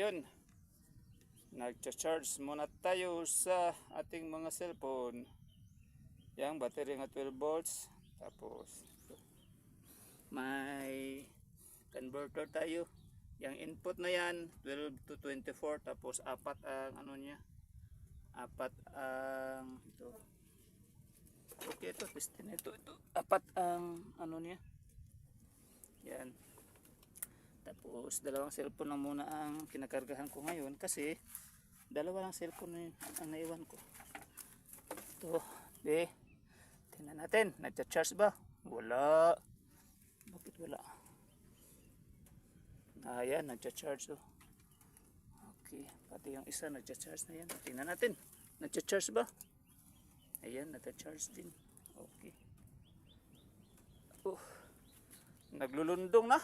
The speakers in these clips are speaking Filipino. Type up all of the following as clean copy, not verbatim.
ngayon, nagcha-charge muna tayo sa ating mga cellphone. Yang battery nga 12 volts. Tapos may converter tayo. Yang input na yan 12 to 24. Tapos apat ang ano niya. Apat ang ito. Okay, ito piston ito. Apat ang ano niya. Yan. Tapos dalawang cellphone lang muna ang kinakargahan ko ngayon kasi dalawa lang cellphone ang naiwan ko. Ito, tingnan natin, nagcha-charge ba? Wala. Bakit wala? Ayan, nagcha-charge oh. Okay, pati yung isa nagcha-charge na yan. Tingnan natin, nagcha-charge ba? Ayan, nagcha-charge din. Okay. Naglulundong na.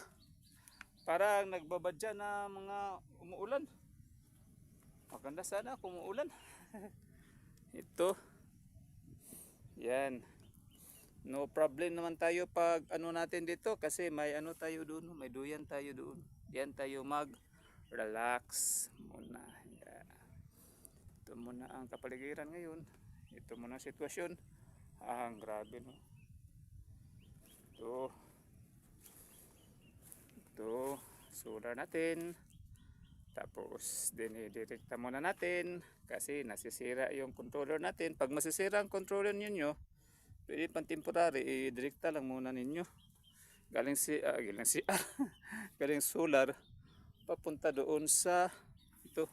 Parang nagbabadya na mga umuulan. Maganda sana kung umuulan. Ito. Yan. No problem naman tayo pag ano natin dito kasi may ano tayo doon, may duyan tayo doon. Yan tayo mag-relax muna. Yan. Ito muna ang kapaligiran ngayon. Ito muna ang sitwasyon. Grabe no. Ito, solar natin. Tapos dinidirekta muna natin kasi nasisira yung controller natin. Pag masisira ang controller ninyo, pwede pang temporary, i-direkta lang muna ninyo. Galing galing solar papunta doon sa ito,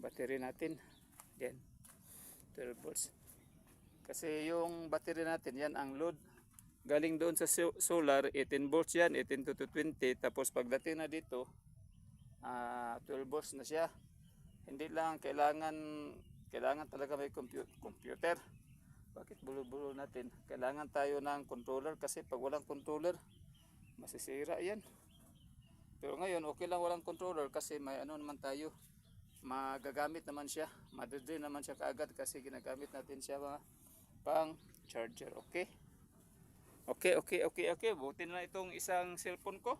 battery natin. Yan, 12 volts. Kasi yung battery natin, yan ang load. Galing doon sa solar, 18 volts yan, 18 to 20. Tapos pagdating na dito, 12 volts na siya. Hindi lang kailangan talaga may computer. Bakit bulo-bulo natin? Kailangan tayo ng controller kasi pag walang controller, masisira yan. Pero ngayon, okay lang walang controller kasi may ano naman tayo. Magagamit naman siya. Madredrain naman siya kaagad kasi ginagamit natin siya pang charger. Okay? Okay. Buti na itong isang cellphone ko.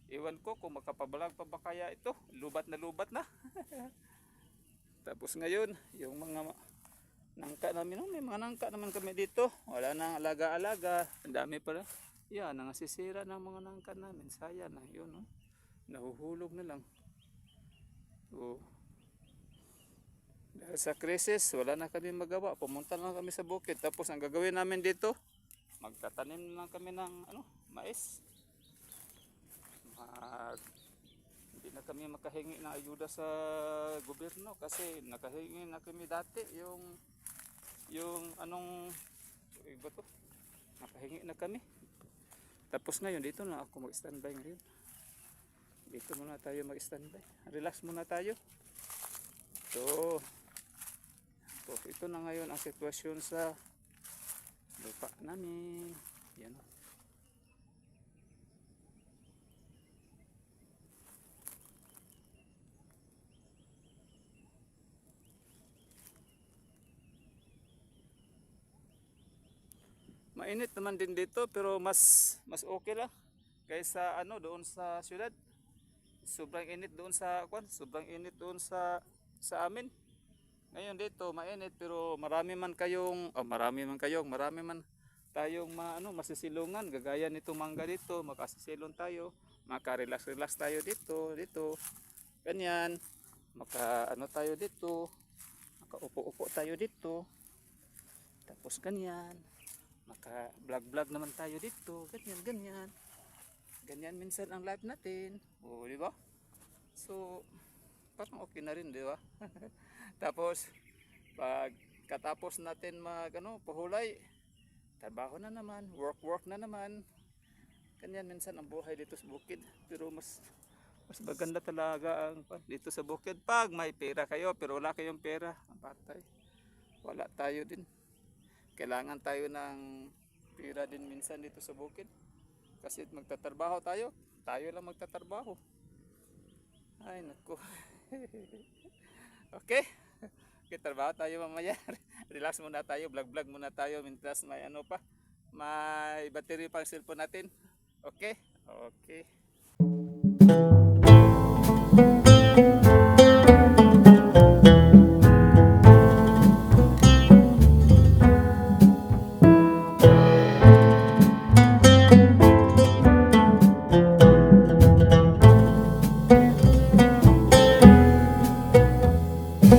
Iwan ko kung makapabalag pa ba kaya ito. Lubat na. Tapos ngayon, yung mga nangka namin, may mga nangka naman kami dito. Wala nang alaga-alaga. Ang dami pala. Yan, nangasisira ng mga nangka namin. Sayang na yun. Oh. Nahuhulog na lang. Dahil sa krisis, wala na kami magawa. Pumunta lang kami sa bukid. Tapos ang gagawin namin dito, magtatanim lang kami ng mais. Hindi na kami makahingi ng ayuda sa gobyerno kasi nakahingi na kami dati yung anong iba to, nakahingi na kami. Tapos ngayon dito na ako mag-standby ngayon. Dito muna tayo mag-standby. Relax muna tayo. Ito na ngayon ang sitwasyon sa lupa namin. Yan. Mainit naman din dito pero mas okay lang kaysa doon sa syudad. Sobrang init doon sa amin. Ngayon dito mainit pero marami man tayong masisilungan gagaya nito mangga dito, makasisilong tayo, maka-relax tayo dito. Ganyan, tayo dito, makaupo-upo tayo dito. Tapos ganyan, maka-vlog naman tayo dito, ganyan minsan ang live natin. Di ba? So parang okay na rin, di ba? Tapos pag katapos natin pahulay, trabaho na naman, work na naman. Ganyan minsan ang buhay dito sa bukid. Pero mas maganda talaga ang dito sa bukid pag may pera kayo, pero wala kayong pera, patay. Wala tayo din. Kailangan tayo ng pera din minsan dito sa bukid. Kasi magtatrabaho tayo lang magtatrabaho. Ay naku. Okay, trabaho tayo mamaya. Relax muna tayo, vlog muna tayo. Mintas may may battery pang cellphone natin. Okay.